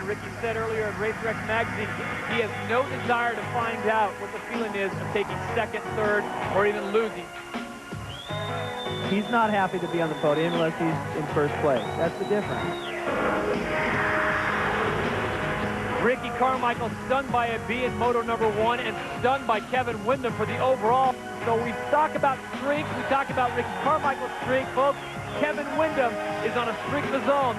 Ricky said earlier at Race Rex Magazine, he has no desire to find out what the feeling is of taking second, third, or even losing. He's not happy to be on the podium unless he's in first place. That's the difference. Ricky Carmichael stunned by a B in Moto number 1 and stunned by Kevin Windham for the overall. So we talk about streaks, we talk about Ricky Carmichael's streak, folks. Kevin Windham is on a streak of his own.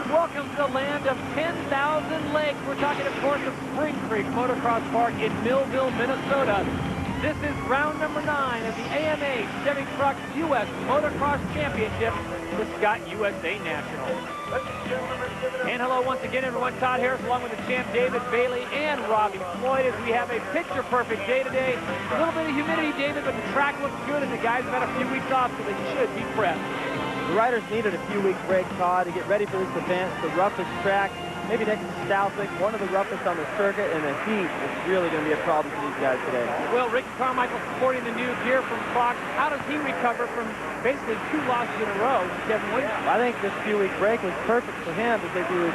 Welcome to the land of 10,000 lakes. We're talking, of course, of Spring Creek Motocross Park in Millville, Minnesota. This is round number 9 of the AMA Chevy Trucks U.S. Motocross Championship, the Scott USA National. And hello once again, everyone. Todd Harris along with the champ David Bailey and Robbie Floyd as we have a picture-perfect day today. A little bit of humidity, David, but the track looks good and the guys have had a few weeks off, so they should be prepped. The riders needed a few-week break, Todd, to get ready for this event. The roughest track, maybe next to Southwick, one of the roughest on the circuit, and the heat is really going to be a problem for these guys today. Well, Ricky Carmichael sporting the new gear from Fox. How does he recover from basically 2 losses in a row, Kevin Windham? I think this few-week break was perfect for him because he was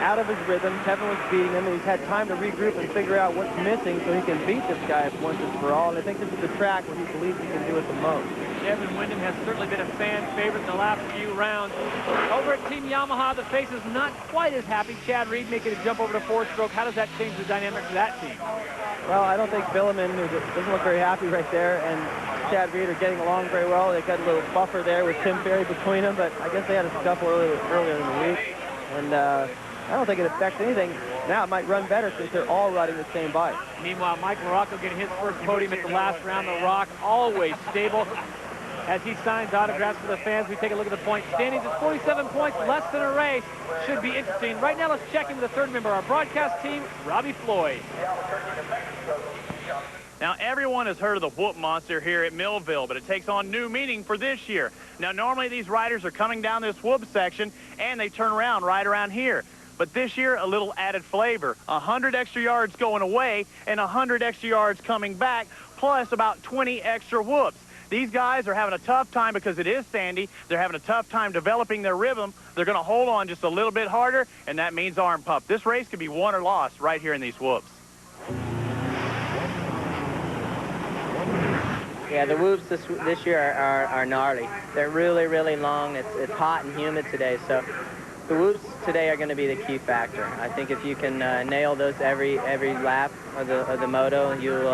out of his rhythm. Kevin was beating him, and he's had time to regroup and figure out what's missing so he can beat this guy once and for all. And I think this is the track where he believes he can do it the most. Kevin Windham has certainly been a fan favorite in the last few rounds. Over at Team Yamaha, the face is not quite as happy. Chad Reed making a jump over to 4-stroke. How does that change the dynamic for that team? Well, I don't think Vuillemin, who doesn't look very happy right there, and Chad Reed are getting along very well. They've got a little buffer there with Tim Ferry between them, but I guess they had a scuffle earlier in the week. And I don't think it affects anything. Now it might run better since they're all riding the same bike. Meanwhile, Mike LaRocco getting his first podium at the last round. The Rock always stable. As he signs autographs for the fans, we take a look at the point standings. It's 47 points, less than a race. Should be interesting. Right now, let's check in with the third member of our broadcast team, Robbie Floyd. Now, everyone has heard of the whoop monster here at Millville, but it takes on new meaning for this year. Now, normally these riders are coming down this whoop section, and they turn around right around here. But this year, a little added flavor. 100 extra yards going away and 100 extra yards coming back, plus about 20 extra whoops. These guys are having a tough time because it is sandy. They're having a tough time developing their rhythm. They're going to hold on just a little bit harder, and that means arm pump. This race could be won or lost right here in these whoops. Yeah, the whoops this year are gnarly. They're really, really long. It's hot and humid today, so the whoops today are going to be the key factor. I think if you can nail those every lap of the moto, you'll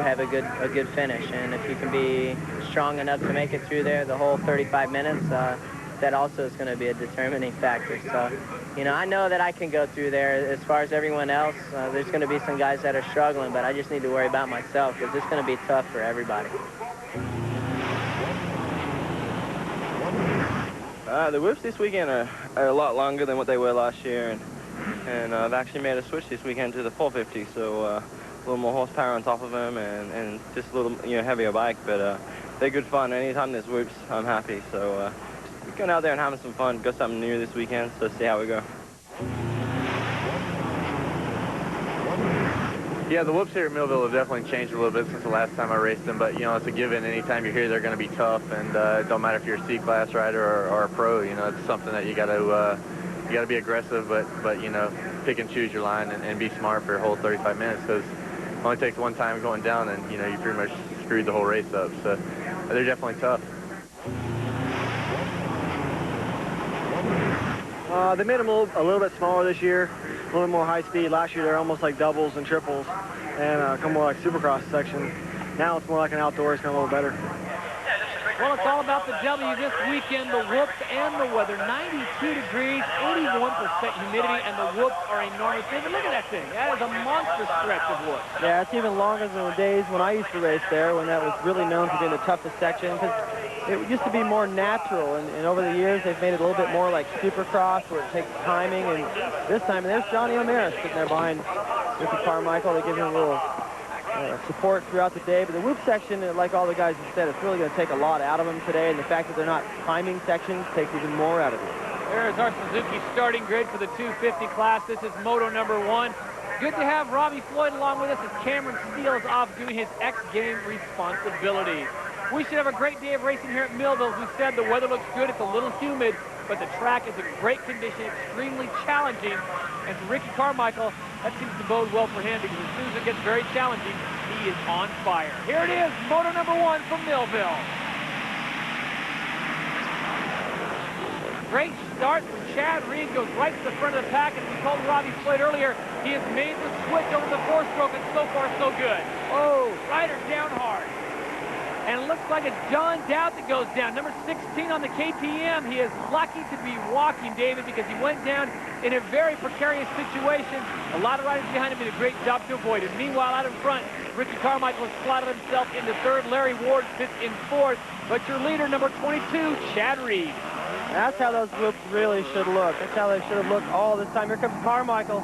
have a good finish. And if you can be strong enough to make it through there the whole 35 minutes, that also is going to be a determining factor. So, you know, I know that I can go through there. As far as everyone else, there's going to be some guys that are struggling, but I just need to worry about myself because it's going to be tough for everybody. The whoops this weekend are a lot longer than what they were last year, and I've actually made a switch this weekend to the 450, so a little more horsepower on top of them and just a little heavier bike, but they're good fun. Anytime there's whoops, I'm happy, so we're going out there and having some fun. Got something new this weekend, so see how we go. Yeah, the whoops here at Millville have definitely changed a little bit since the last time I raced them, but, it's a given. Anytime you're here, they're going to be tough, and it don't matter if you're a C-class rider or a pro. It's something that you got to be aggressive, but pick and choose your line and be smart for your whole 35 minutes, because it only takes one time going down, and, you pretty much screwed the whole race up. So they're definitely tough. They made them a little bit smaller this year, a little more high speed. Last year they're almost like doubles and triples, and kind of more like Supercross section. Now it's more like an outdoors, kind of a little better. Well, it's all about the W this weekend, the whoops and the weather. 92 degrees, 81% humidity, and the whoops are enormous. David, look at that thing. That is a monster stretch of whoops. Yeah, it's even longer than the days when I used to race there, when that was really known for being the toughest section, because it used to be more natural, and over the years they've made it a little bit more like Supercross, where it takes timing, and this time, and there's Johnny O'Mara sitting there behind Ricky Carmichael. They give him a little support throughout the day. But the whoop section, like all the guys have said, it's really going to take a lot out of them today. And the fact that they're not timing sections takes even more out of it. There is our Suzuki starting grid for the 250 class. This is moto number 1. Good to have Robbie Floyd along with us as Cameron Steele is off doing his X-Game responsibilities. We should have a great day of racing here at Millville. As we said, the weather looks good. It's a little humid, but the track is in great condition, extremely challenging. And for Ricky Carmichael, that seems to bode well for him because as soon as it gets very challenging, he is on fire. Here it is, moto number 1 from Millville. Great start from Chad Reed, goes right to the front of the pack. As we told Robbie Floyd earlier, he has made the switch over the 4-stroke, and so far so good. Oh, rider down hard. And it looks like it's John Dowd that goes down. Number 16 on the KTM. He is lucky to be walking, David, because he went down in a very precarious situation. A lot of riders behind him did a great job to avoid it. Meanwhile, out in front, Ricky Carmichael has slotted himself into 3rd. Larry Ward sits in 4th. But your leader, number 22, Chad Reed. That's how those whoops really should look. That's how they should have looked all this time. Here comes Carmichael.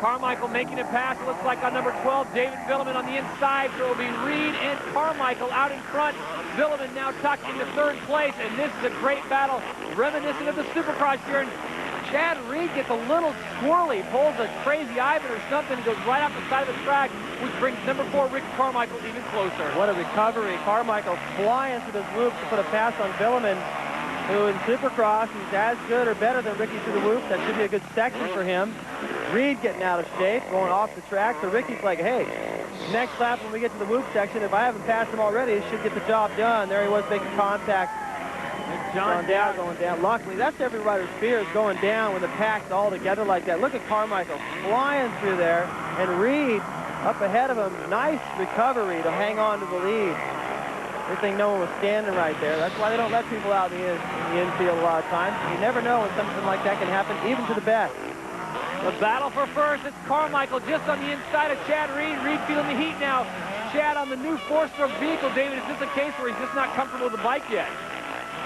Carmichael making a pass, it looks like on number 12, David Vuillemin on the inside. So it will be Reed and Carmichael out in front. Vuillemin now tucked into 3rd place, and this is a great battle, reminiscent of the Supercross here. And Chad Reed gets a little squirrely, pulls a crazy Ivan or something, and goes right off the side of the track, which brings number 4, Ricky Carmichael, even closer. What a recovery. Carmichael flying through the whoops to put a pass on Vuillemin, who in Supercross is as good or better than Ricky through the whoops. That should be a good section for him. Reed getting out of shape, going off the track. So Ricky's like, hey, next lap when we get to the whoop section, if I haven't passed him already, it should get the job done. There he was making contact. John Dowd going down. Luckily, that's every rider's fear, is going down when the pack's all together like that. Look at Carmichael flying through there, and Reed up ahead of him. Nice recovery to hang on to the lead. Good thing no one was standing right there. That's why they don't let people out in the infield a lot of times. You never know when something like that can happen, even to the best. The battle for first. It's Carmichael just on the inside of Chad Reed. Reed feeling the heat now. Chad on the new 4-stroke vehicle. David, is this a case where he's just not comfortable with the bike yet?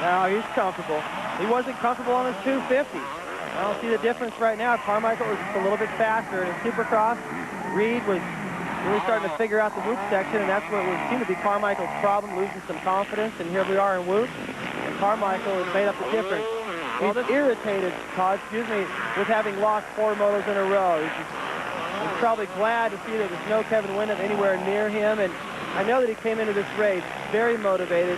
No, he's comfortable. He wasn't comfortable on his 250. I don't see the difference right now. Carmichael was just a little bit faster. In Supercross, Reed was really starting to figure out the whoop section, and that's what would seem to be Carmichael's problem, losing some confidence. And here we are in whoop, and Carmichael has made up the difference. He's irritated, Todd, excuse me, with having lost 4 motos in a row. He's probably glad to see that there's no Kevin Windham anywhere near him, and I know that he came into this race very motivated.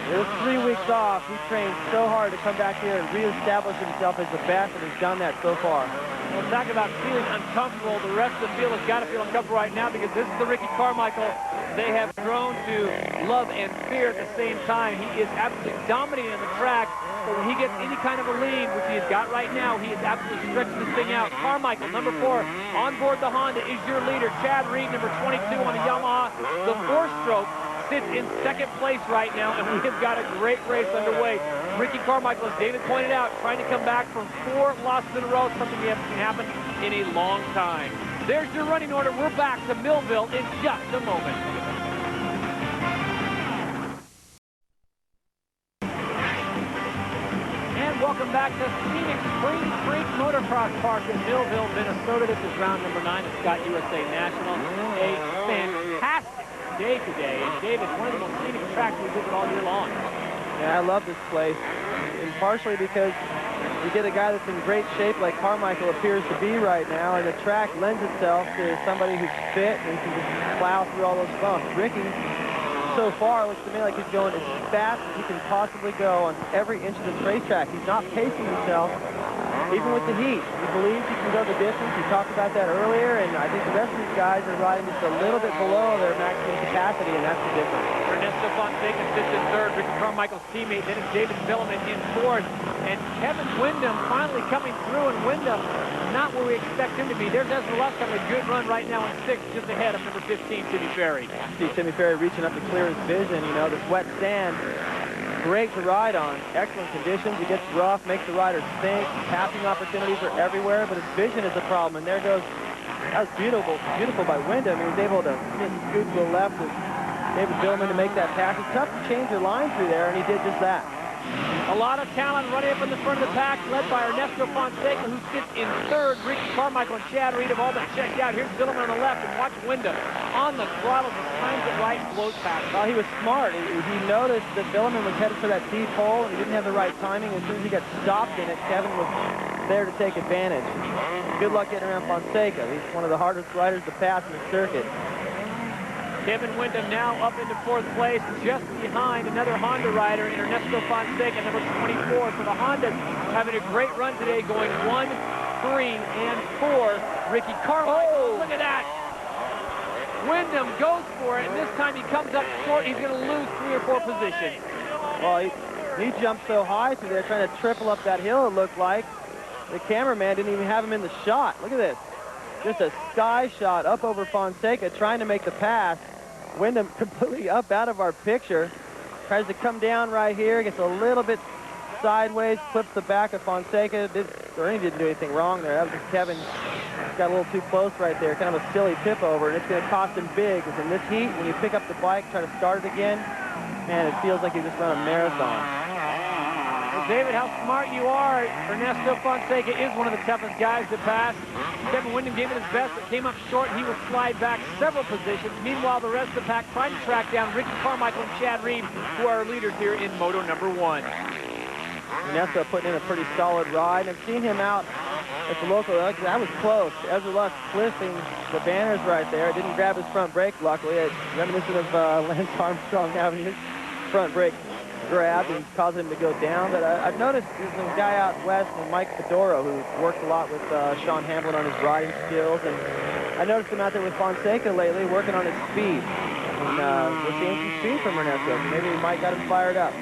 It was 3 weeks off. He trained so hard to come back here and reestablish himself as the best, and he's done that so far. Well, talk about feeling uncomfortable. The rest of the field has got to feel uncomfortable right now because this is the Ricky Carmichael they have grown to love and fear at the same time. He is absolutely dominating on the track, but when he gets any kind of a lead, which he has got right now, he is absolutely stretching this thing out. Carmichael, number 4, on board the Honda, is your leader. Chad Reed, number 22 on the Yamaha. The 4-stroke sits in 2nd place right now, and we have got a great race underway. Ricky Carmichael, as David pointed out, trying to come back from 4 losses in a row, something we haven't seen happen in a long time. There's your running order. We're back to Millville in just a moment. And welcome back to scenic Spring Creek Motocross Park in Millville, Minnesota. This is round number 9 of Scott USA National. A fantastic day today. And David, one of the most scenic tracks we visit all year long. Yeah, I love this place, and partially because you get a guy that's in great shape like Carmichael appears to be right now, and the track lends itself to somebody who's fit and can just plow through all those bumps. Ricky, so far, looks to me like he's going as fast as he can possibly go on every inch of this racetrack. He's not pacing himself, even with the heat. He believes he can go the distance. He talked about that earlier, and I think the rest of these guys are riding just a little bit below their maximum capacity, and that's the difference. Ernesto Fonseca sits in 3rd. Ricky Carmichael's teammate. Then it's David Vuillemin in 4th. And Kevin Windham finally coming through, and Windham not where we expect him to be. There's Ezra Lusk having a good run right now in 6th, just ahead of number 15, Timmy Ferry. See Timmy Ferry reaching up to clear his vision. You know, this wet sand, great to ride on. Excellent conditions. It gets rough, makes the riders think. Tapping opportunities are everywhere, but his vision is a problem. And there goes, that was beautiful by Windham. He was able to just scoot to the left with David Vuillemin to make that pass. It's tough to change your line through there, and he did just that. A lot of talent running up in the front of the pack, led by Ernesto Fonseca, who sits in third. Ricky Carmichael and Chad Reed have all been checked out. Here's Vuillemin on the left, and watch Windham on the throttle, just times it right, blows past. Well, he was smart. He noticed that Vuillemin was headed for that deep hole, and he didn't have the right timing. As soon as he got stopped in it, Kevin was there to take advantage. Good luck getting around Fonseca. He's one of the hardest riders to pass in the circuit. Kevin Windham now up into fourth place, just behind another Honda rider in Ernesto Fonseca, number 24. So the Hondas having a great run today, going 1, 3, and 4. Ricky Carmichael, look at that. Windham goes for it, and this time he comes up short. He's going to lose 3 or 4 positions. Well, he jumped so high through there, trying to triple up that hill, it looked like. The cameraman didn't even have him in the shot. Look at this. Just a sky shot up over Fonseca, trying to make the pass. Windham completely up out of our picture. Tries to come down right here, gets a little bit sideways, clips the back of Fonseca. Ernie didn't do anything wrong there. That was just Kevin got a little too close right there. Kind of a silly tip over, and it's going to cost him big. Because in this heat, when you pick up the bike, try to start it again, man, it feels like you just run a marathon. Well, David, how smart you are. Ernesto Fonseca is one of the toughest guys to pass. Kevin Windham gave it his best, but came up short, and he will slide back several positions. Meanwhile, the rest of the pack trying to track down Ricky Carmichael and Chad Reed, who are our leaders here in Moto number 1. Ernesto putting in a pretty solid ride. I've seen him out at the local. That was close. Ezra Lusk clipping the banners right there. Didn't grab his front brake, luckily. It's reminiscent of Lance Armstrong having his front brake grabbed and caused him to go down. But I've noticed there's a guy out west named Mike Fedoro who's worked a lot with Sean Hamblin on his riding skills. And I noticed him out there with Fonseca lately working on his speed. And we're seeing some speed from Ernesto. Maybe Mike got him fired up.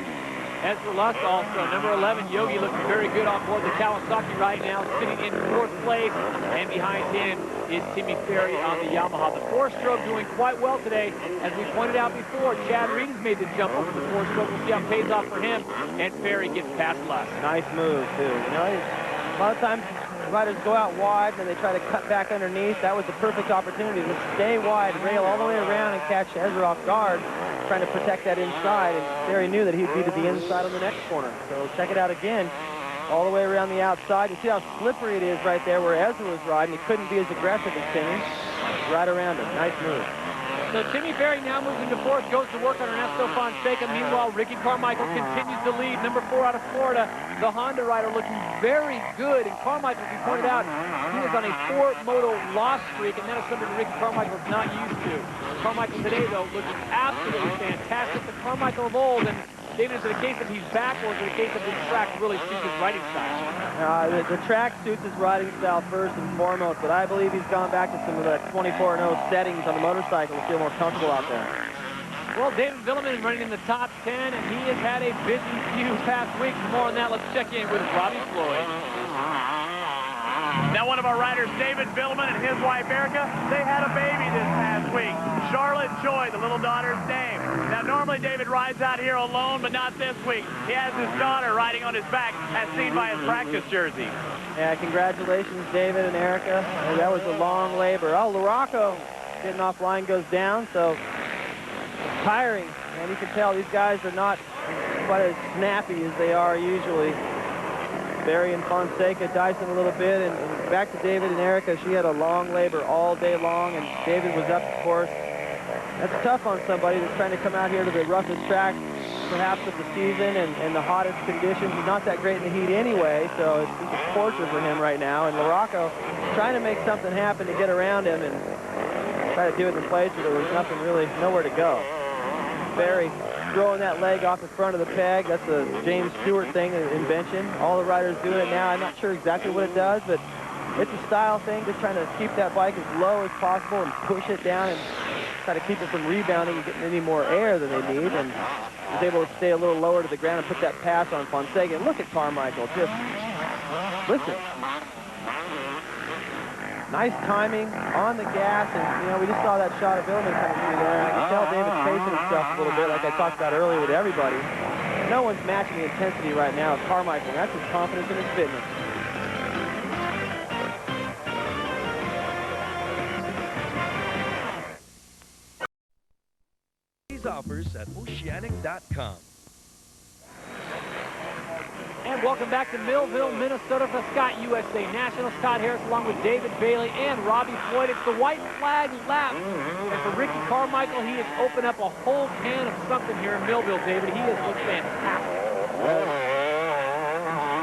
Ezra Lusk also, number 11, Yogi, looking very good on board the Kawasaki right now, sitting in 4th place, and behind him is Tim Ferry on the Yamaha. The 4-stroke doing quite well today. As we pointed out before, Chad Reed has made the jump over the 4-stroke. We'll see how it pays off for him, and Ferry gets past Lusk. Nice move, too. You know, a lot of times riders go out wide, and they try to cut back underneath. That was the perfect opportunity to stay wide, rail all the way around, and catch Ezra off guard, trying to protect that inside, and Ferry knew that he'd be to the inside on the next corner. So check it out again, all the way around the outside. You see how slippery it is right there where Ezra was riding. He couldn't be as aggressive as Timmy. Right around him. Nice move. So Timmy Ferry now moves into 4th, goes to work on Ernesto Fonseca. Meanwhile, Ricky Carmichael continues to lead. Number 4 out of Florida, the Honda rider, looking very good. And Carmichael, as we pointed out, he was on a 4-moto loss streak, and that is something that Ricky Carmichael is not used to. Carmichael today, though, looking absolutely fantastic. The Carmichael of old. And David, is it a case that he's back, or is it a case that this track really suits his riding style? The track suits his riding style first and foremost, but I believe he's gone back to some of the 24-0 settings on the motorcycle to feel more comfortable out there. Well, David Vuillemin is running in the top 10, and he has had a busy few past weeks. More on that, let's check in with Robbie Floyd. Now one of our riders, David Vuillemin, and his wife Erica, they had a baby this past week. Charlotte Joy, the little daughter's name. Now normally David rides out here alone, but not this week. He has his daughter riding on his back, as seen by his practice jersey. Yeah, congratulations, David and Erica. That was a long labor. Oh, LaRocco getting off line goes down, so it's tiring. And you can tell these guys are not quite as snappy as they are usually. Barry and Fonseca dicing a little bit, and back to David and Erica. She had a long labor all day long, and David was up, of course. That's tough on somebody that's trying to come out here to the roughest track, perhaps of the season, and the hottest conditions. He's not that great in the heat anyway, so it's a torture for him right now. And LaRocco trying to make something happen to get around him and try to do it in a place where there was nothing really, nowhere to go. Barry throwing that leg off the front of the peg. That's a James Stewart thing, an invention. All the riders doing it now. I'm not sure exactly what it does, but it's a style thing, just trying to keep that bike as low as possible and push it down and try to keep it from rebounding and getting any more air than they need. And was able to stay a little lower to the ground and put that pass on Fonseca. And look at Carmichael. Just listen. Nice timing on the gas, and you know, we just saw that shot of Vuillemin coming through there. And I can tell David's pacing himself a little bit, like I talked about earlier with everybody. No one's matching the intensity right now of Carmichael. That's his confidence in his fitness. These offers at Oceanic.com. And welcome back to Millville, Minnesota for Scott USA National. Scott Harris along with David Bailey and Robbie Floyd. It's the white flag lap. And for Ricky Carmichael, he has opened up a whole can of something here in Millville, David. He has looked fantastic.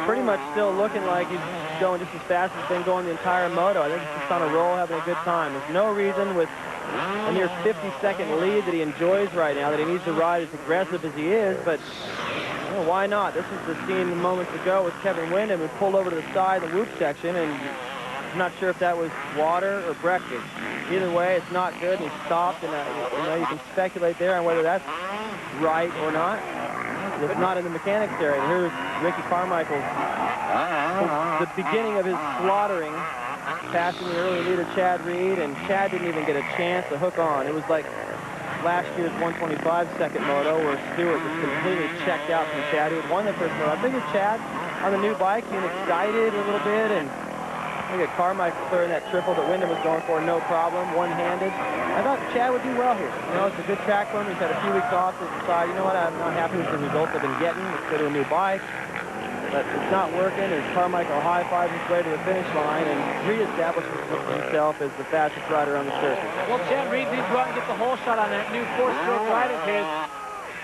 Pretty much still looking like he's going just as fast as he's been going the entire moto. I think he's just on a roll, having a good time. There's no reason with a near 50-second lead that he enjoys right now, that he needs to ride as aggressive as he is, but you know, why not? This is the scene moments ago with Kevin Windham, who pulled over to the side of the whoop section, and I'm not sure if that was water or breakfast. Either way, it's not good, and he stopped, and you know, you can speculate there on whether that's right or not. It's not in the mechanics area. Here's Ricky Carmichael, the beginning of his slaughtering, passing the early leader Chad Reed, and Chad didn't even get a chance to hook on. It was like last year's 125-second moto where Stewart just completely checked out from Chad, who had won the first moto. I figured Chad on the new bike being excited a little bit, and look at Carmichael clearing that triple that Windham was going for, no problem, one-handed. I thought Chad would do well here. You know, it's a good track for him. He's had a few weeks off to decide, you know what, I'm not happy with the results I've been getting. Let's go to a new bike. But it's not working, as Carmichael high-fives his way to the finish line and reestablishes himself as the fastest rider on the circuit. Well, Chad Reed did go out and get the whole shot on that new four-stroke ride of his.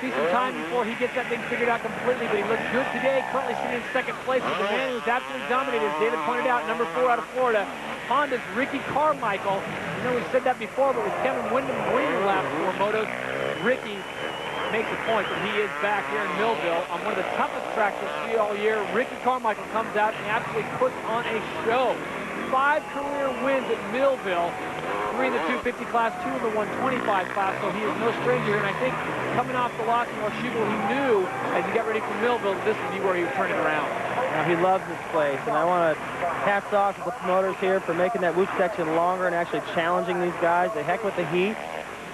See some time before he gets that thing figured out completely, but he looks good today, currently sitting in second place with the man who's absolutely dominated, as David pointed out, number 4 out of Florida, Honda's Ricky Carmichael. You know, we said that before, but with Kevin Windham winning the last 4 motos, Ricky makes a point that he is back here in Millville on one of the toughest tracks you'll see all year. Ricky Carmichael comes out and absolutely puts on a show. 5 career wins at Millville, 3 in the 250 class, 2 in the 125 class, so he is no stranger here. And I think coming off the loss in Washougal, he knew as he got ready for Millville, this would be where he would turn it around. Now, he loves this place, and I want to hats off to the promoters here for making that whoop section longer and actually challenging these guys. The heck with the heat.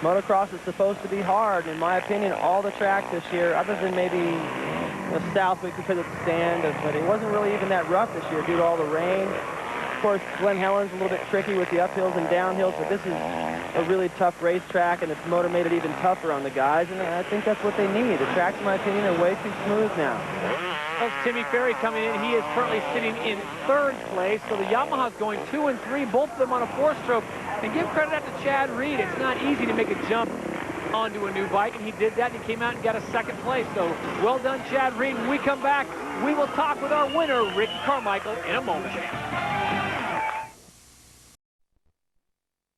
Motocross is supposed to be hard. In my opinion, all the tracks this year, other than maybe Southwick because of the stand, but it wasn't really even that rough this year due to all the rain. Of course, Glen Helen's a little bit tricky with the uphills and downhills, but this is a really tough racetrack, and the promoter made it even tougher on the guys, and I think that's what they need. The tracks, in my opinion, are way too smooth now. That's Timmy Ferry coming in. He is currently sitting in 3rd place, so the Yamaha's going 2 and 3, both of them on a 4-stroke. And give credit out to Chad Reed. It's not easy to make a jump onto a new bike, and he did that, and he came out and got a 2nd place. So well done, Chad Reed. When we come back, we will talk with our winner, Ricky Carmichael, in a moment.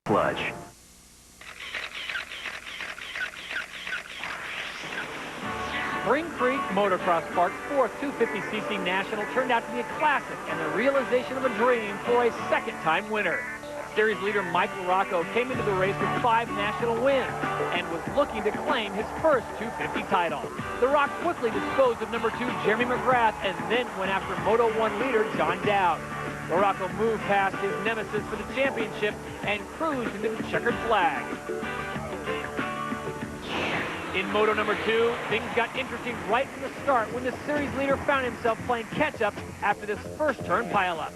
Clutch. Spring Creek Motocross Park's 4th 250cc National turned out to be a classic and the realization of a dream for a 2nd-time winner. Series leader Mike LaRocco came into the race with 5 national wins and was looking to claim his first 250 title. The Rock quickly disposed of number 2 Jeremy McGrath and then went after Moto 1 leader John Dowd. LaRocco moved past his nemesis for the championship and cruised into the checkered flag. In Moto number 2, things got interesting right from the start when the series leader found himself playing catch-up after this first turn pileup.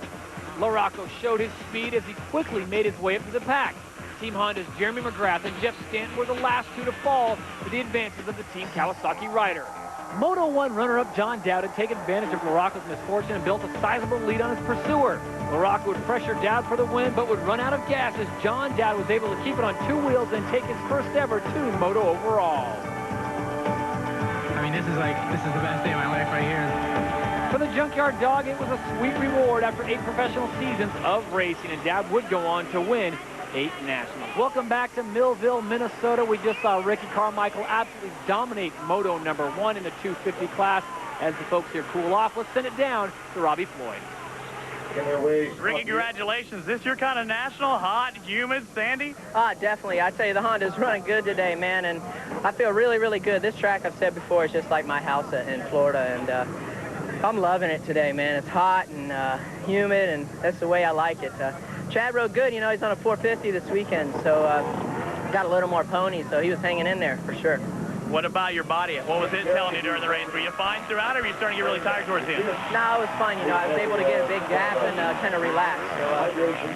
LaRocco showed his speed as he quickly made his way up to the pack. Team Honda's Jeremy McGrath and Jeff Stanton were the last 2 to fall to the advances of the Team Kawasaki rider. Moto 1 runner-up John Dowd had taken advantage of LaRocco's misfortune and built a sizable lead on his pursuer. LaRocco would pressure Dowd for the win, but would run out of gas as John Dowd was able to keep it on 2 wheels and take his first ever 2 Moto overall. I mean, this is the best day of my life right here. For the Junkyard Dog, it was a sweet reward after 8 professional seasons of racing, and Dowd would go on to win 8 nationals. Welcome back to Millville, Minnesota. We just saw Ricky Carmichael absolutely dominate Moto number 1 in the 250 class. As the folks here cool off, let's send it down to Robbie Floyd. Ricky, congratulations. This your kind of national? Hot, humid, sandy? Definitely. I tell you, the Honda's running good today, man, and I feel really, really good. This track, I've said before, is just like my house in Florida, and I'm loving it today, man. It's hot and humid, and that's the way I like it. Chad rode good. You know, he's on a 450 this weekend, so got a little more pony, so he was hanging in there for sure. What about your body? What was it telling you during the race? Were you fine throughout, or were you starting to get really tired towards the end? No, I was fine. You know, I was able to get a big gap and kind of relax.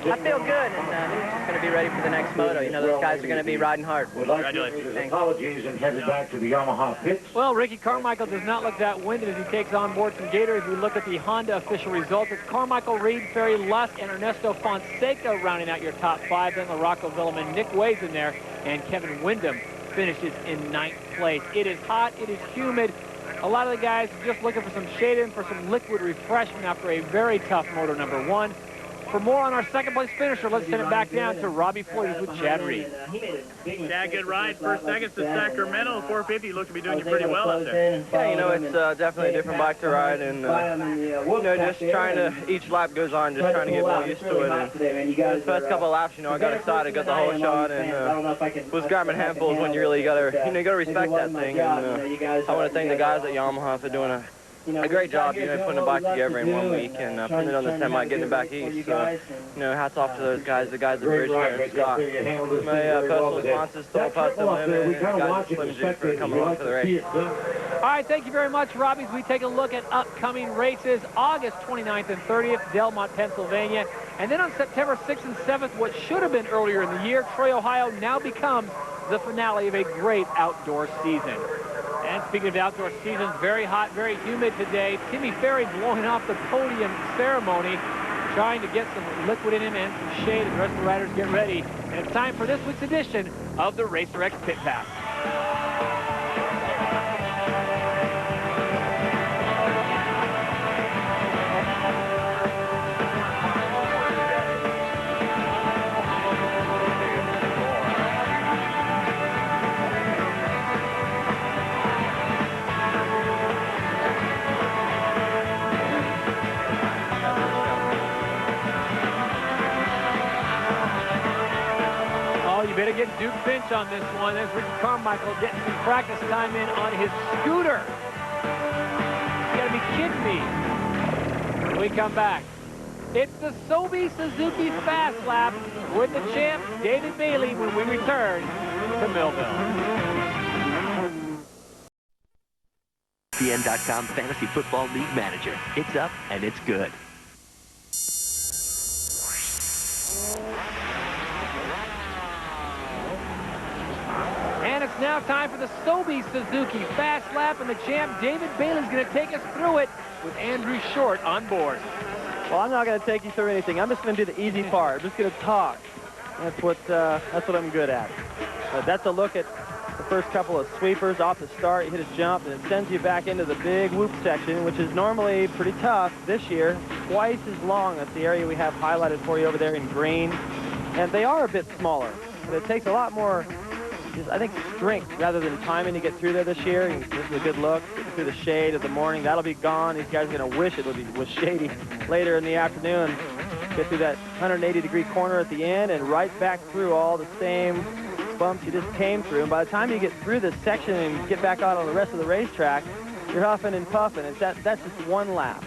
So I feel good, and just going to be ready for the next moto. You know, those guys are going to be riding hard. Congratulations. Apologies and headed back to the Yamaha pits. Well, Ricky Carmichael does not look that winded as he takes on board some Gator. As we look at the Honda official results, it's Carmichael, Reed, Ferry, Lusk, and Ernesto Fonseca rounding out your top 5. Then LaRocco, Vuillemin, Nick Way's in there, and Kevin Windham finishes in 9th place. It is hot, it is humid. A lot of the guys are just looking for some shade and for some liquid refreshment after a very tough moto number 1. For more on our second place finisher, let's send it back down to Robbie Floyd with Chad Reed. Chad, good ride. First seconds to Sacramento. 450 you look to be doing you pretty well out there. Yeah, you know, it's definitely a different bike to ride, and you know, just trying to, each lap goes on, just trying to get more used to it. And the first couple of laps, you know, I got excited, got the whole shot, and was grabbing handfuls when you really gotta respect that thing. And I want to thank the guys at Yamaha for doing a great job, you know, putting the bike together in 1 week and putting it on the semi, getting it back east. So, you know, hats off to those guys, the guys at Bridgeport and Scott. My personal responses to Pastor Lim and guys at Slim Jim for coming along for the race. All right, thank you very much, Robbie. As we take a look at upcoming races, August 29th and 30th, Delmont, Pennsylvania. And then on September 6th and 7th, what should have been earlier in the year, Troy, Ohio, now becomes the finale of a great outdoor season. And speaking of outdoor seasons, very hot, very humid today. Timmy Ferry blowing off the podium ceremony, trying to get some liquid in him and some shade, and the rest of the riders get ready. And it's time for this week's edition of the Racer X Pit Pass. You better get Duke Finch on this one. There's Ricky Carmichael getting some practice time in on his scooter. You gotta be kidding me. When we come back, it's the Sobe Suzuki Fast Lap with the champ, David Bailey, when we return to Millville. ESPN.com Fantasy Football League Manager. It's up and it's good. And it's now time for the Sobe Suzuki Fast Lap, and the champ, David Bailey's going to take us through it with Andrew Short on board. Well, I'm not going to take you through anything. I'm just going to do the easy part. I'm just going to talk. That's what I'm good at. That's a look at the first couple of sweepers off the start. You hit a jump, and it sends you back into the big whoop section, which is normally pretty tough. This year, twice as long. That's the area we have highlighted for you over there in green. And they are a bit smaller, but it takes a lot more, I think, strength rather than timing to get through there this year. And this is a good look. Get through the shade of the morning. That'll be gone. These guys are going to wish it was shady later in the afternoon. Get through that 180-degree corner at the end and right back through all the same bumps you just came through. And by the time you get through this section and get back out on the rest of the racetrack, you're huffing and puffing. That's just one lap.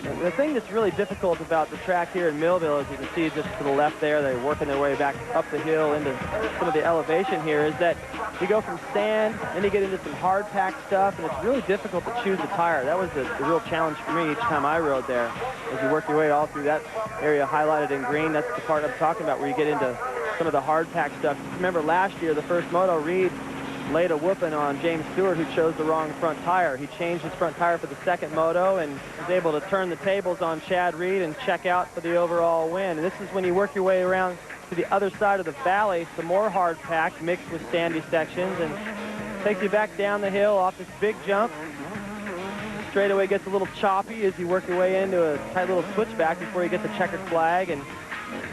And the thing that's really difficult about the track here in Millville, as you can see just to the left there, they're working their way back up the hill into some of the elevation here, is that you go from sand, then you get into some hard-packed stuff, and it's really difficult to choose the tire. That was the real challenge for me each time I rode there. As you work your way all through that area highlighted in green, that's the part I'm talking about where you get into some of the hard-packed stuff. Remember last year, the first moto, Reed laid a whooping on James Stewart, who chose the wrong front tire. He changed his front tire for the second moto and was able to turn the tables on Chad Reed and check out for the overall win. And this is when you work your way around to the other side of the valley, some more hard-packed mixed with sandy sections, and takes you back down the hill off this big jump. Straightaway gets a little choppy as you work your way into a tight little switchback before you get the checkered flag. And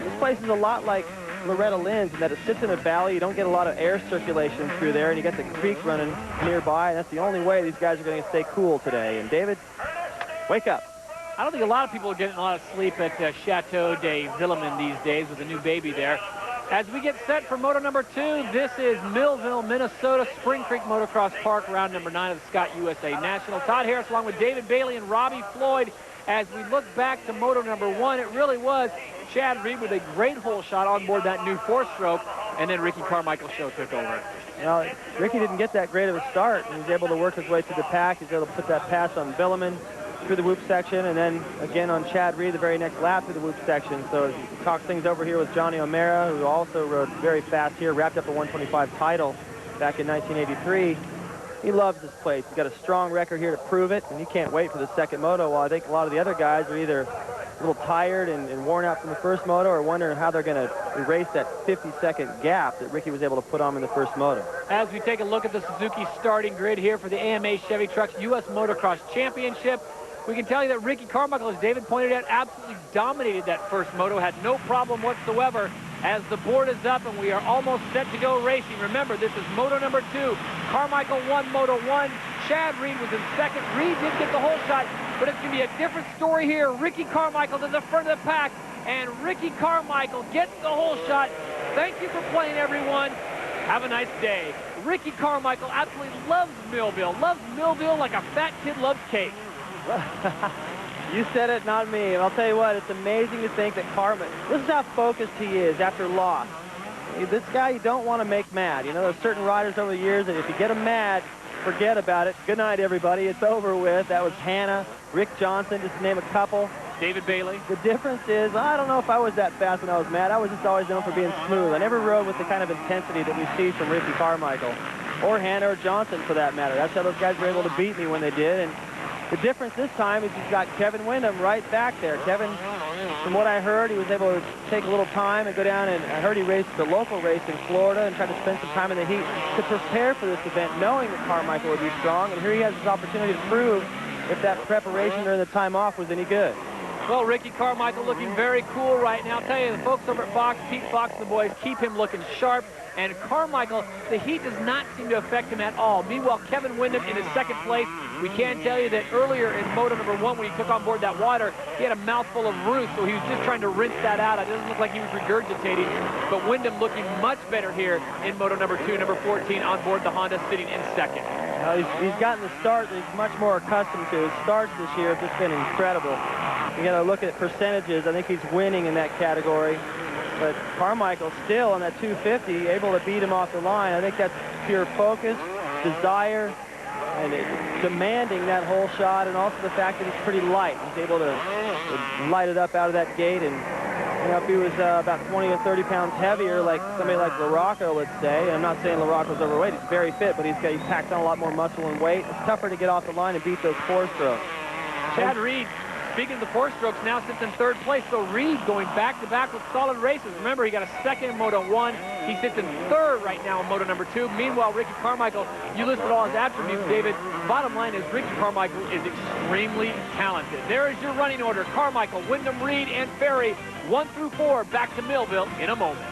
this place is a lot like Loretta Lynn's in that it sits in a valley. You don't get a lot of air circulation through there, and you got the creek running nearby. And that's the only way these guys are going to stay cool today. And David, wake up. I don't think a lot of people are getting a lot of sleep at Chateau de Vuillemin these days with a new baby there. As we get set for moto number 2, this is Millville, Minnesota, Spring Creek Motocross Park, round number 9 of the Scott USA National. Todd Harris along with David Bailey and Robbie Floyd. As we look back to moto number 1, it really was Chad Reed with a great hole shot on board that new 4-stroke. and then Ricky Carmichael's show took over. Well, Ricky didn't get that great of a start. He was able to work his way through the pack. He was able to put that pass on Vuillemin through the whoop section, and then again on Chad Reed the very next lap through the whoop section. So he talks things over here with Johnny O'Mara, who also rode very fast here, wrapped up a 125 title back in 1983. He loves this place. He's got a strong record here to prove it, and he can't wait for the second moto. While I think a lot of the other guys are either a little tired and worn out from the first moto, or wondering how they're going to erase that 50-second gap that Ricky was able to put on in the first moto. As we take a look at the Suzuki starting grid here for the AMA Chevy Trucks U.S. Motocross Championship, we can tell you that Ricky Carmichael, as David pointed out, absolutely dominated that first moto, had no problem whatsoever. As the board is up and we are almost set to go racing. Remember, this is moto number 2. Carmichael won moto 1. Chad Reed was in second. Reed did get the whole shot, but it's going to be a different story here. Ricky Carmichael to the front of the pack, and Ricky Carmichael gets the whole shot. Thank you for playing, everyone. Have a nice day. Ricky Carmichael absolutely loves Millville like a fat kid loves cake. You said it, not me. And I'll tell you what, it's amazing to think that this is how focused he is after loss. This guy you don't want to make mad. You know, there's certain riders over the years that if you get them mad, forget about it. Good night, everybody. It's over with. That was Hannah, Rick Johnson, just to name a couple. David Bailey. The difference is, I don't know if I was that fast when I was mad. I was just always known for being smooth. I never rode with the kind of intensity that we see from Ricky Carmichael, or Hannah or Johnson for that matter. That's how those guys were able to beat me when they did. And the difference this time is he's got Kevin Windham right back there. Kevin, from what I heard, he was able to take a little time and go down, and I heard he raced the local race in Florida and tried to spend some time in the heat to prepare for this event, knowing that Carmichael would be strong. And here he has his opportunity to prove if that preparation during the time off was any good. Well, Ricky Carmichael looking very cool right now. I'll tell you, the folks over at Fox, Pete Fox and the boys, keep him looking sharp. And Carmichael, the heat does not seem to affect him at all. Meanwhile, Kevin Windham in his second place. We can tell you that earlier in moto number 1, when he took on board that water, he had a mouthful of roost, so he was just trying to rinse that out. It doesn't look like he was regurgitating, but Windham looking much better here in moto number 2, number 14 on board the Honda, sitting in second. He's gotten the start that he's much more accustomed to. His starts this year have just been incredible. You got to look at percentages. I think he's winning in that category. But Carmichael still on that 250, able to beat him off the line. I think that's pure focus, desire, and demanding that whole shot, and also the fact that he's pretty light. He's able to light it up out of that gate. And you know, if he was about 20 or 30 pounds heavier, like somebody like LaRocco, let's say, and I'm not saying LaRocco's overweight, he's very fit, but he's packed on a lot more muscle and weight. It's tougher to get off the line and beat those 4-strokes. Chad Reed, speaking of the 4-strokes, now sits in 3rd place. So Reed going back-to-back with solid races. Remember, he got a second in Moto 1. He sits in 3rd right now in Moto number 2. Meanwhile, Ricky Carmichael, you listed all his attributes, David. Bottom line is Ricky Carmichael is extremely talented. There is your running order. Carmichael, Windham, Reed, and Ferry, 1 through 4. Back to Millville in a moment.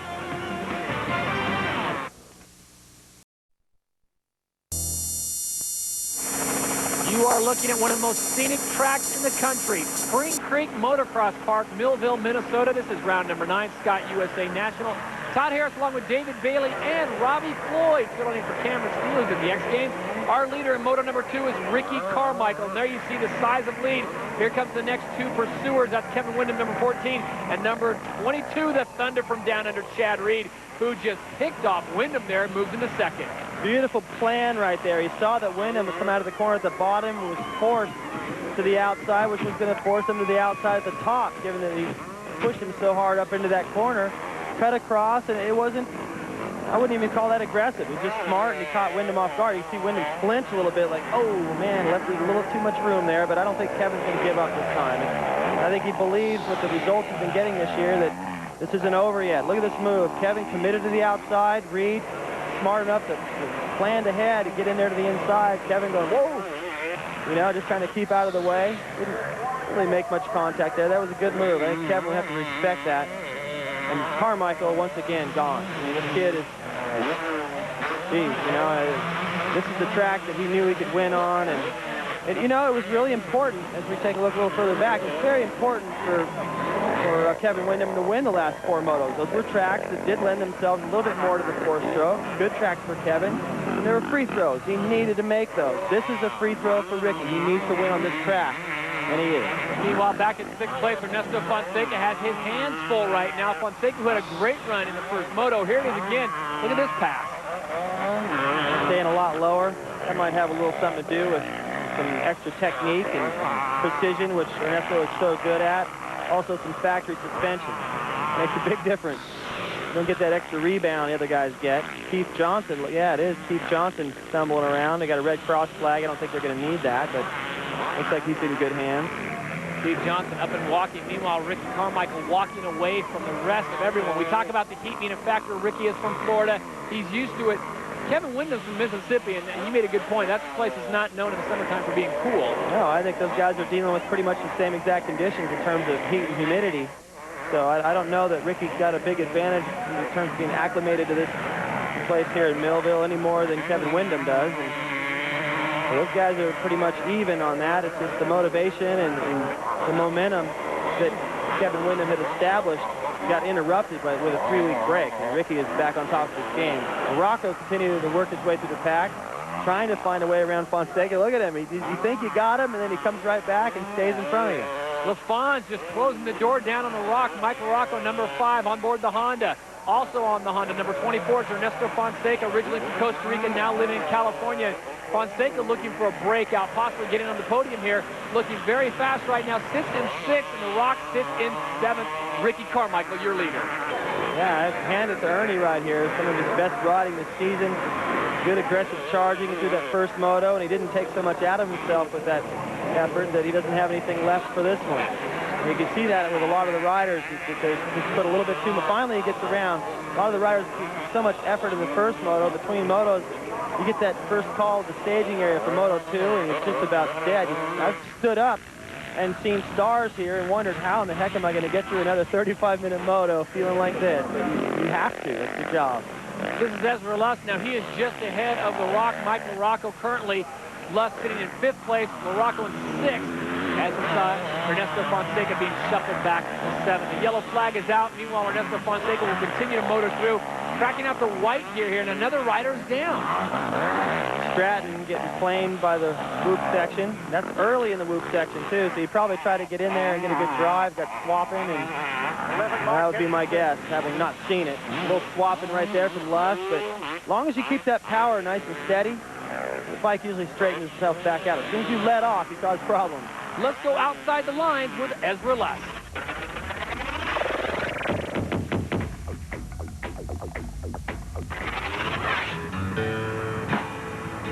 You are looking at one of the most scenic tracks in the country, Spring Creek Motocross Park, Millville, Minnesota. This is round number 9, Scott USA National. Todd Harris along with David Bailey and Robbie Floyd filling in for Cameron Steele in the X Games. Our leader in moto number 2 is Ricky Carmichael. And there you see the size of lead. Here comes the next 2 pursuers. That's Kevin Windham, number 14, and number 22, the Thunder from down under, Chad Reed, who just picked off Windham there and moves into second. Beautiful plan right there. He saw that Windham would come out of the corner at the bottom and was forced to the outside, which was going to force him to the outside at the top, given that he pushed him so hard up into that corner. Cut across, and it wasn't, I wouldn't even call that aggressive. He was just smart, and he caught Windham off guard. You see Windham flinch a little bit, like, oh, man, left a little too much room there, but I don't think Kevin's going to give up this time. And I think he believes with the results he's been getting this year that this isn't over yet. Look at this move. Kevin committed to the outside. Reed smart enough to plan ahead to get in there to the inside. Kevin going, whoa, you know, just trying to keep out of the way. Didn't really make much contact there. That was a good move. I think Kevin will have to respect that. And Carmichael, once again, gone. I mean, this kid is, geez, you know, this is the track that he knew he could win on. And you know, it was really important, as we take a look a little further back, it's very important for Kevin Windham to win the last 4 motos. Those were tracks that did lend themselves a little bit more to the 4-stroke. Good tracks for Kevin. And there were free throws. He needed to make those. This is a free throw for Ricky. He needs to win on this track. And he is. Meanwhile, back in 6th place, Ernesto Fonseca has his hands full right now. Fonseca, who had a great run in the first moto. Here it is again. Look at this pass. Staying a lot lower. That might have a little something to do with some extra technique and precision, which Ernesto is so good at. Also some factory suspension. Makes a big difference. You don't get that extra rebound the other guys get. Keith Johnson, yeah, it is. Keith Johnson stumbling around. They got a Red Cross flag. I don't think they're going to need that, but looks like he's in good hands. Keith Johnson up and walking. Meanwhile, Ricky Carmichael walking away from the rest of everyone. We talk about the heat being a factor. Ricky is from Florida. He's used to it. Kevin Windham's from Mississippi, and he made a good point. That place is not known in the summertime for being cool. No, I think those guys are dealing with pretty much the same exact conditions in terms of heat and humidity. So I don't know that Ricky's got a big advantage in terms of being acclimated to this place here in Millville any more than Kevin Windham does. And so those guys are pretty much even on that. It's just the motivation and the momentum that Kevin Windham had established got interrupted with a 3-week break. And Ricky is back on top of his game. LaRocco continued to work his way through the pack, trying to find a way around Fonseca. Look at him. You think you got him, and then he comes right back and stays in front of you. LaFon's just closing the door down on the rock. Mike LaRocco, number 5, on board the Honda. Also on the Honda, number 24 is Ernesto Fonseca, originally from Costa Rica, now living in California. Fonseca looking for a breakout, possibly getting on the podium here. Looking very fast right now, sits in 6th, and the Rock sits in 7th. Ricky Carmichael, your leader. Yeah, I hand it to Ernie right here. Some of his best riding this season. Good aggressive charging through that first moto, and he didn't take so much out of himself with that effort that he doesn't have anything left for this one. And you can see that with a lot of the riders. They just put a little bit too much. Finally, he gets around. A lot of the riders put so much effort in the first moto. Between motos, you get that first call at the staging area for Moto 2, and it's just about dead. I've stood up and seen stars here and wondered how in the heck am I going to get through another 35-minute moto feeling like this. But you have to. It's your job. This is Ezra Lusk. Now, he is just ahead of the Rock. Mike LaRocco currently. Lusk sitting in 5th place. LaRocco in 6th. As we saw Ernesto Fonseca being shuffled back to 7th. The yellow flag is out. Meanwhile, Ernesto Fonseca will continue to motor through. Cracking out the white gear here, and another rider's down. Stratton getting flamed by the whoop section. That's early in the whoop section, too, so he probably tried to get in there and get a good drive, got swapping, and that would be my guess, having not seen it. A little swapping right there from Lusk, but as long as you keep that power nice and steady, the bike usually straightens itself back out. As soon as you let off, you cause problems. Let's go outside the lines with Ezra Lusk.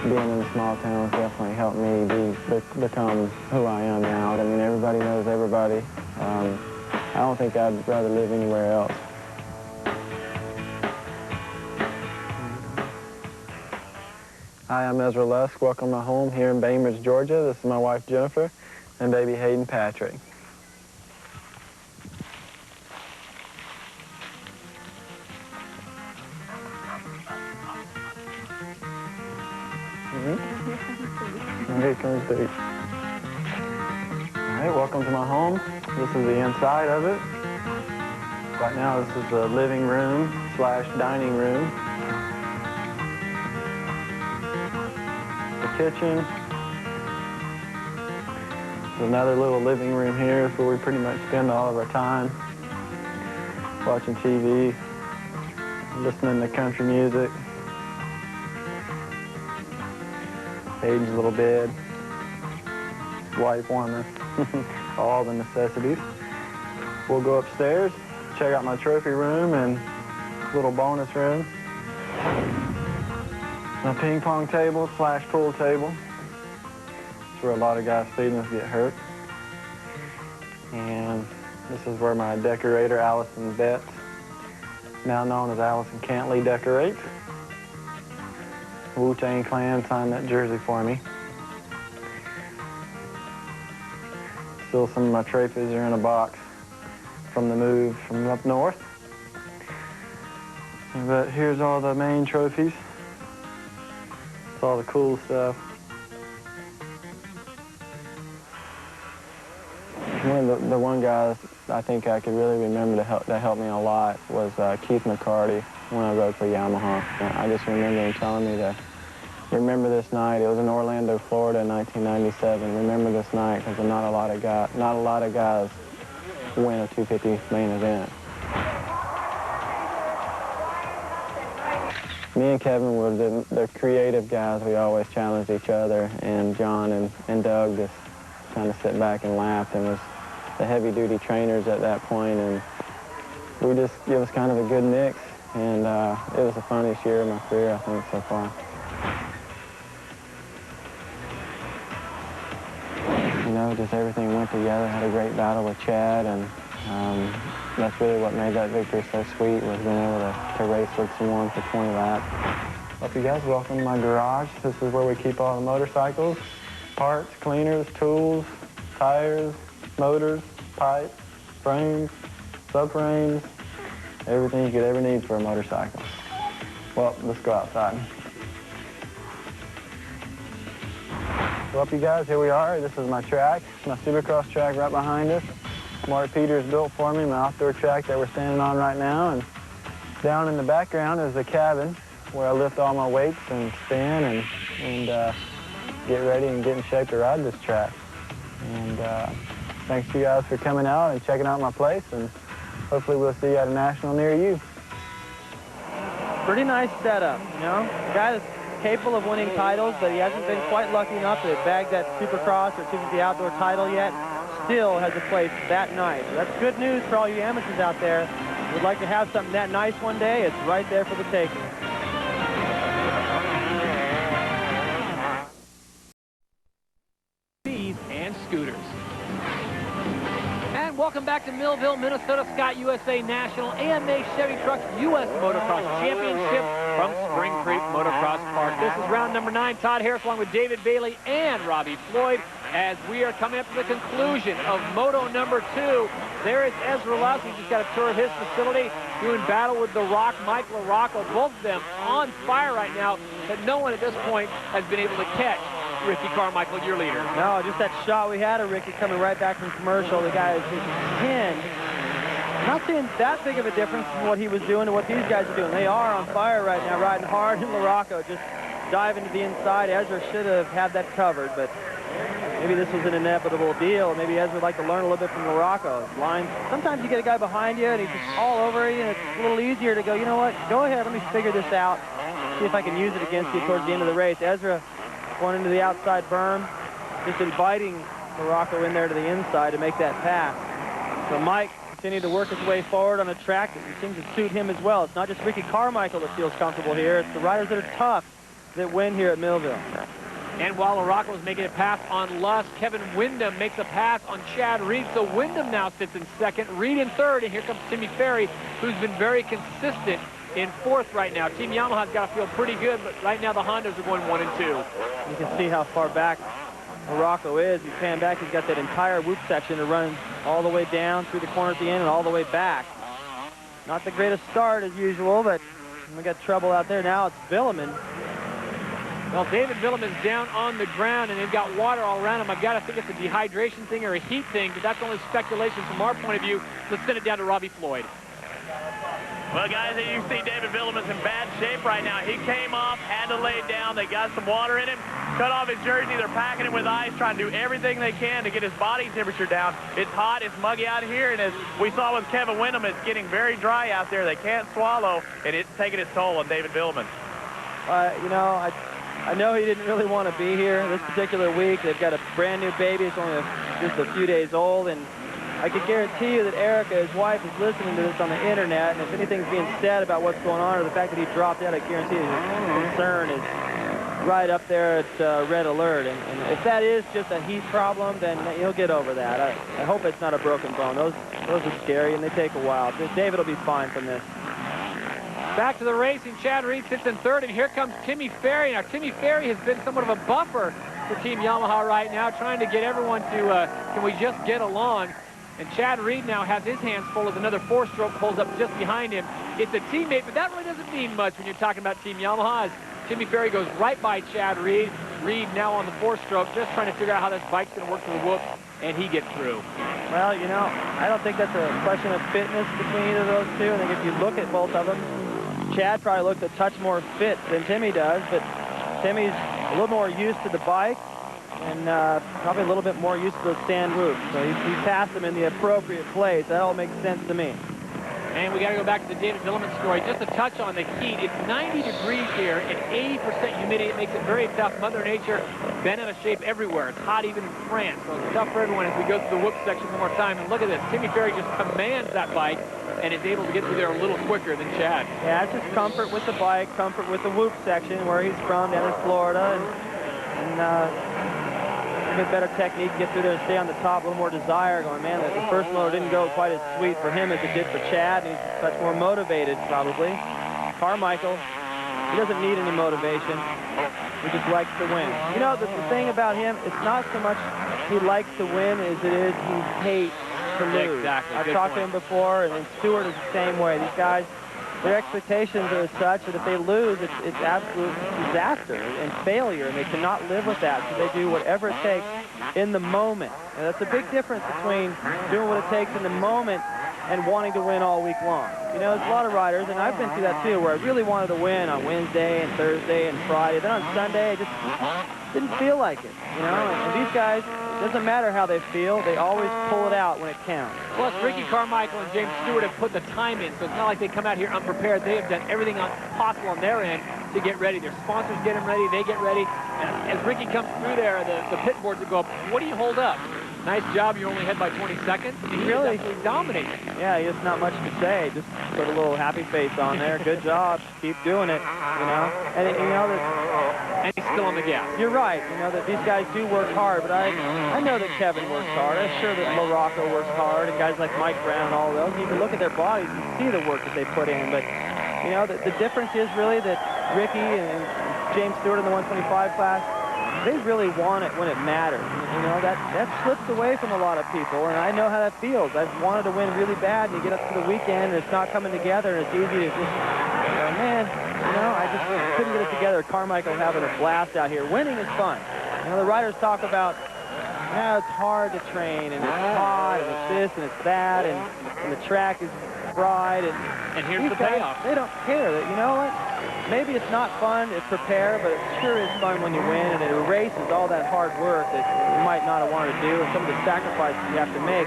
Being in a small town has definitely helped me become who I am now. I mean, everybody knows everybody. I don't think I'd rather live anywhere else. Hi, I'm Ezra Lusk. Welcome to my home here in Bainbridge, Georgia. This is my wife, Jennifer, and baby Hayden Patrick. Here comes Dave. All right, welcome to my home. This is the inside of it. Right now, this is the living room / dining room. The kitchen. There's another little living room here. It's where we pretty much spend all of our time. Watching TV, listening to country music. Hayden's little bed, wife warmer, all the necessities. We'll go upstairs, check out my trophy room and little bonus room. My ping pong table / pool table. It's where a lot of guys students get hurt. And this is where my decorator, Allison Betts, now known as Allison Cantley, decorates. Wu-Tang Clan signed that jersey for me. Still some of my trophies are in a box from the move from up north. But here's all the main trophies. It's all the cool stuff. One of the one guys I think I could really remember that helped me a lot was Keith McCarty when I rode for Yamaha. I just remember him telling me to remember this night. It was in Orlando, Florida in 1997. Remember this night because not a lot of guys win a 250 main event. Me and Kevin were the creative guys. We always challenged each other, and John and Doug just kind of sit back and laughed and was the heavy-duty trainers at that point, and it was kind of a good mix, and it was the funniest year of my career, I think, so far. You know, just everything went together. Had a great battle with Chad, and that's really what made that victory so sweet, was being able to race with someone for 20 laps. Hope you guys, welcome to my garage. This is where we keep all the motorcycles, parts, cleaners, tools, tires, motors, pipes, frames, subframes, everything you could ever need for a motorcycle. Well, let's go outside. Well, you guys, here we are. This is my track, my Supercross track right behind us. Mark Peters built for me, my outdoor track that we're standing on right now. And down in the background is the cabin where I lift all my weights and spin and get ready and get in shape to ride this track. And thanks to you guys for coming out and checking out my place, and hopefully we'll see you at a national near you. Pretty nice setup, you know? A guy that's capable of winning titles, but he hasn't been quite lucky enough to bag that Supercross or 250 outdoor title yet. Still has a place that nice. So that's good news for all you amateurs out there. Would like to have something that nice one day. It's right there for the taking. And scooters. And welcome back to Millville, Minnesota. Scott USA National AMA Chevy Trucks U.S. Motocross Championship from Spring Creek Motocross Park. This is round number 9. Todd Harris along with David Bailey and Robbie Floyd as we are coming up to the conclusion of Moto number 2. There is Ezra Lusk. He just got a tour of his facility, doing battle with the Rock, Mike LaRocco. Both of them on fire right now, but no one at this point has been able to catch Ricky Carmichael, your leader. No, just that shot we had of Ricky coming right back from commercial. The guy is hitting 10. Not seeing that big of a difference from what he was doing to what these guys are doing. They are on fire right now, riding hard, and LaRocco just diving to the inside. Ezra should have had that covered, but maybe this was an inevitable deal. Maybe Ezra would like to learn a little bit from LaRocco. Sometimes you get a guy behind you, and he's just all over you, and it's a little easier to go, you know what, go ahead, let me figure this out, see if I can use it against you towards the end of the race. Ezra going into the outside berm, just inviting LaRocco in there to the inside to make that pass. So Mike continued to work his way forward on a track that seems to suit him as well. It's not just Ricky Carmichael that feels comfortable here. It's the riders that are tough that win here at Millville. And while LaRocco is making a pass on Lusk, Kevin Windham makes a pass on Chad Reed. So Windham now sits in second, Reed in third, and here comes Timmy Ferry, who's been very consistent in fourth right now. Team Yamaha's got to feel pretty good, but right now the Hondas are going 1 and 2. You can see how far back LaRocco is. You pan back, he's got that entire whoop section to run all the way down through the corner at the end and all the way back. Not the greatest start as usual, but we got trouble out there. Now it's Vuillemin. Well, David Vuillemin's down on the ground, and they've got water all around him. I've got to think it's a dehydration thing or a heat thing, but that's only speculation from our point of view. Let's send it down to Robbie Floyd. Well, guys, you see David Vuillemin's in bad shape right now. He came off, had to lay down. They got some water in him, cut off his jersey. They're packing him with ice, trying to do everything they can to get his body temperature down. It's hot, it's muggy out here, and as we saw with Kevin Windham, it's getting very dry out there. They can't swallow, and it's taking its toll on David Vuillemin. You know, I know he didn't really want to be here this particular week. They've got a brand new baby. It's only just a few days old, and I can guarantee you that Erica, his wife, is listening to this on the internet, and if anything's being said about what's going on or the fact that he dropped out, I guarantee you his concern is right up there at red alert. And if that is just a heat problem, then he'll get over that. I hope it's not a broken bone. Those are scary, and they take a while. David will be fine from this. Back to the racing. Chad Reed sits in third, and here comes Timmy Ferry. Now, Timmy Ferry has been somewhat of a buffer for Team Yamaha right now, trying to get everyone to, can we just get along? And Chad Reed now has his hands full as another 4-stroke pulls up just behind him. It's a teammate, but that really doesn't mean much when you're talking about Team Yamaha. As Timmy Ferry goes right by Chad Reed. Reed now on the 4-stroke, just trying to figure out how this bike's going to work through the whoops, and he gets through. Well, you know, I don't think that's a question of fitness between either of those two. I think if you look at both of them, Chad probably looks a touch more fit than Timmy does, but Timmy's a little more used to the bike and probably a little bit more used to the stand whoops. So he passed them in the appropriate place. That all makes sense to me. And we got to go back to the David Vuillemin story. Just to touch on the heat, it's 90 degrees here and 80% humidity. It makes it very tough. Mother Nature bent out of shape everywhere. It's hot even in France, so it's tough for everyone. As we go through the whoop section one more time, and look at this. Timmy Ferry just commands that bike and is able to get through there a little quicker than Chad. Yeah, it's just comfort with the bike, comfort with the whoop section where he's from down in Florida, and a bit better technique, get through there and stay on the top, a little more desire. Going, man, the first moto didn't go quite as sweet for him as it did for Chad, and he's much more motivated, probably. Carmichael, he doesn't need any motivation. He just likes to win. You know, the thing about him, it's not so much he likes to win as it is he hates to lose. Exactly. I've talked to him before, and Stewart is the same way. These guys, their expectations are such that if they lose, it's absolute disaster and failure, and they cannot live with that, so they do whatever it takes in the moment. And that's a big difference between doing what it takes in the moment and wanting to win all week long. You know, there's a lot of riders, and I've been through that too, where I really wanted to win on Wednesday and Thursday and Friday. Then on Sunday, I just didn't feel like it, you know? And these guys, it doesn't matter how they feel, they always pull it out when it counts. Plus, Ricky Carmichael and James Stewart have put the time in, so it's not like they come out here unprepared. They have done everything possible on their end to get ready. Their sponsors get them ready, they get ready. And as Ricky comes through there, the pit boards would go up, what do you hold up? Nice job, you're only ahead by 20 seconds. He really dominates. Yeah, he has not much to say. Just put a little happy face on there. Good job. Keep doing it, you know. And you know that. And he's still on the gas. You're right. You know that these guys do work hard, but I know that Kevin works hard. I'm sure that LaRocco works hard, and guys like Mike Brown and all those. You can look at their bodies and see the work that they put in. But you know, the difference is really that Ricky and James Stewart in the 125 class, they really want it when it matters. You know, that slips away from a lot of people, and I know how that feels. I've wanted to win really bad, and you get up to the weekend, and it's not coming together, and it's easy to just, man, you know, I just couldn't get it together. Carmichael having a blast out here. Winning is fun. You know, the riders talk about, yeah, it's hard to train, and it's hot, and it's this, and it's that, and the track is fried, and here's the payoff. They don't care. That, you know what? Maybe it's not fun to prepare, but it sure is fun when you win, and it erases all that hard work that you might not have wanted to do, and some of the sacrifices you have to make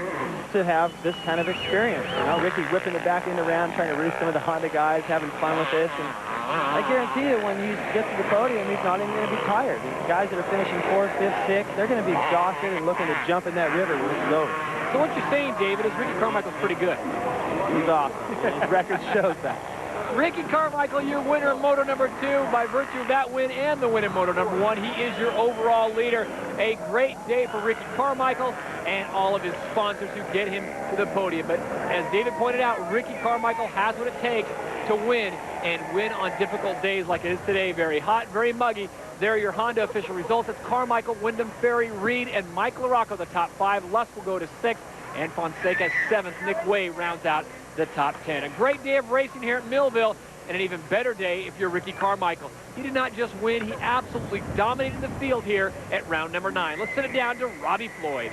to have this kind of experience. You know, Ricky's whipping the back end around, trying to roost some of the Honda guys, having fun with this, and I guarantee you when he gets to the podium, he's not even going to be tired. These guys that are finishing 4th, 5th, 6th, they're going to be exhausted and looking to jump in that river when this is over. So what you're saying, David, is Ricky Carmichael's pretty good. He's awesome. His record shows that. Ricky Carmichael, your winner in Moto number 2 by virtue of that win and the win in Moto number 1. He is your overall leader. A great day for Ricky Carmichael and all of his sponsors who get him to the podium. But as David pointed out, Ricky Carmichael has what it takes to win, and win on difficult days like it is today. Very hot, very muggy. There are your Honda official results. It's Carmichael, Windham, Ferry, Reed, and Mike LaRocco, the top 5. Lusk will go to 6th, and Fonseca 7th. Nick Way rounds out the top 10. A great day of racing here at Millville, and an even better day if you're Ricky Carmichael. He did not just win, he absolutely dominated the field here at round number 9. Let's send it down to Robbie Floyd.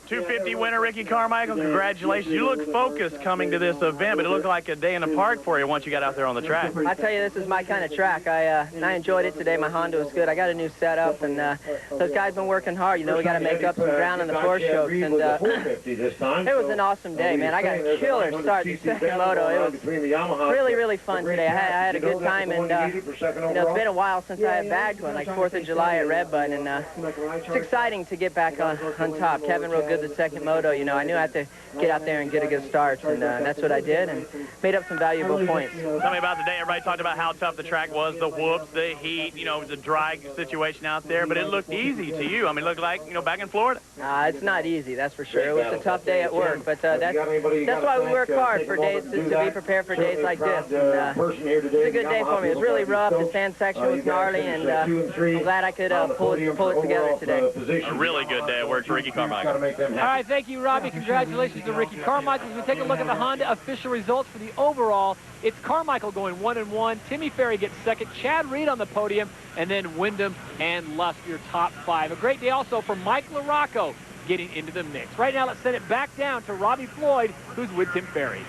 250 winner Ricky Carmichael, congratulations. You look focused coming to this event, but it looked like a day in the park for you once you got out there on the track. I tell you, this is my kind of track. I enjoyed it today. My Honda was good. I got a new setup, and those guys been working hard. You know, we got to make up some ground in the floor strokes, and it was an awesome day, man. I got a killer start to second moto. It was really, really fun today. I had a good time, and you know, it's been a while since I had bagged one, like 4th of July at Redbud, and it's exciting to get back on top. Kevin rode good the second moto. You know, I knew I had to get out there and get a good start, and that's what I did, and made up some valuable points. Tell me about the day. Everybody talked about how tough the track was, the whoops, the heat, you know, the dry situation out there, but it looked easy to you. I mean, it looked like, you know, back in Florida. It's not easy, that's for sure. It was a tough day at work, but that's why we work hard for days, to be prepared for days like this. And, it's a good day for me. It was really rough. The sand section was gnarly, and I'm glad I could pull it together today. A really good day at work for Ricky Carmichael. All right, thank you, Robbie. Congratulations to Ricky Carmichael. As we take a look at the Honda official results for the overall, it's Carmichael going 1-1. Timmy Ferry gets 2nd. Chad Reed on the podium, and then Windham and Lusk, your top 5. A great day also for Mike LaRocco getting into the mix. Right now, let's send it back down to Robbie Floyd, who's with Tim Ferry.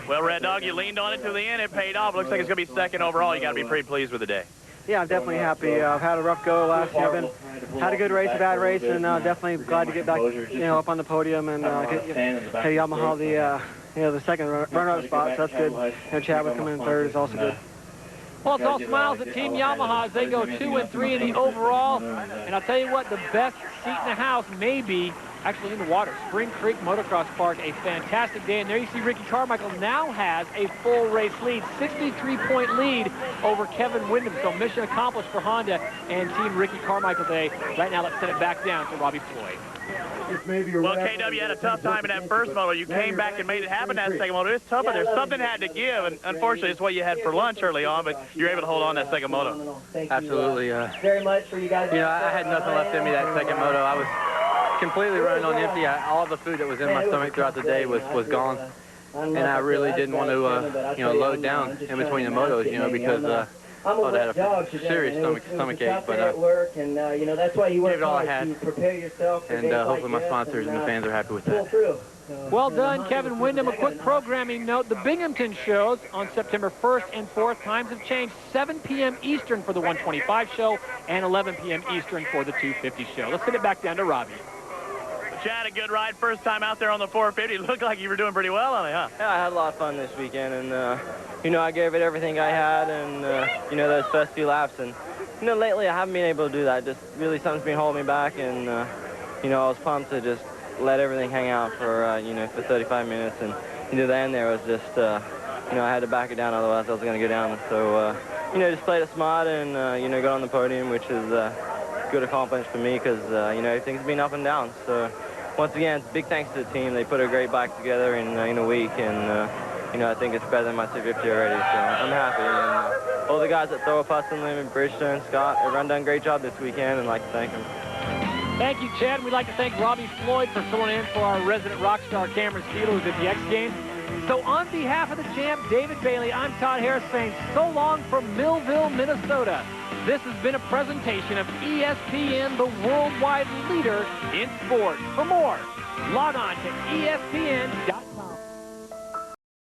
Well, Red Dog, you leaned on it to the end. It paid off. Looks like it's going to be second overall. You got to be pretty pleased with the day. Yeah, I'm definitely happy. I've had a rough go last year. Had a good race, a bad race, and definitely glad to get back, up on the podium and get Yamaha the second runner-up spot. So that's good. Chad was coming in third is also good. Well, it's all smiles at Team Yamaha as they go 2 and 3 in the overall. And I'll tell you what, the best seat in the house may be actually in the water. Spring Creek Motocross Park, a fantastic day. And there you see Ricky Carmichael now has a full race lead, 63-point lead over Kevin Windham. So mission accomplished for Honda and Team Ricky Carmichael today. Right now, let's send it back down to Robbie Floyd. Well, KW had a tough time in that first moto. You came back and made it happen that second moto. It's tough, but there's something had to give, and unfortunately, it's what you had for lunch early on, but you're able to hold on that second moto. Absolutely. Very much for you guys. I had nothing left in me that second moto. I was completely running on empty. All the food that was in my stomach throughout the day was gone, and I really didn't want to, load down in between the motos, because I had a serious stomach ache, but that's why you gave it all I had, to prepare yourself, and hopefully my sponsors and the fans are happy with that. Well done, Kevin Windham. A quick programming note. The Binghamton shows on September 1st and 4th. Times have changed. 7 p.m. Eastern for the 125 show and 11 p.m. Eastern for the 250 show. Let's send it back down to Robbie. Chad, a good ride. First time out there on the 450. Looked like you were doing pretty well on it, huh? Yeah, I had a lot of fun this weekend, and, I gave it everything I had, and, those first few laps. And, lately I haven't been able to do that. Just really something's been holding me back, and, I was pumped to just let everything hang out for, for 35 minutes. And, the end there was just, I had to back it down, otherwise I was going to go down. So, just played it smart and, got on the podium, which is a good accomplishment for me because, everything's been up and down. So, once again, big thanks to the team. They put a great bike together in a week, and, I think it's better than my 250 already, so I'm happy. And all the guys at Thor, Pustin, Lim, Bridgestone, Scott, everyone done a great job this weekend, and I'd like to thank them. Thank you, Chad. We'd like to thank Robbie Floyd for filling in for our resident rock star Cameron Steele, who's at the X Games. So on behalf of the champ, David Bailey, I'm Todd Harris saying so long from Millville, Minnesota. This has been a presentation of ESPN, the worldwide leader in sport. For more, log on to ESPN.com.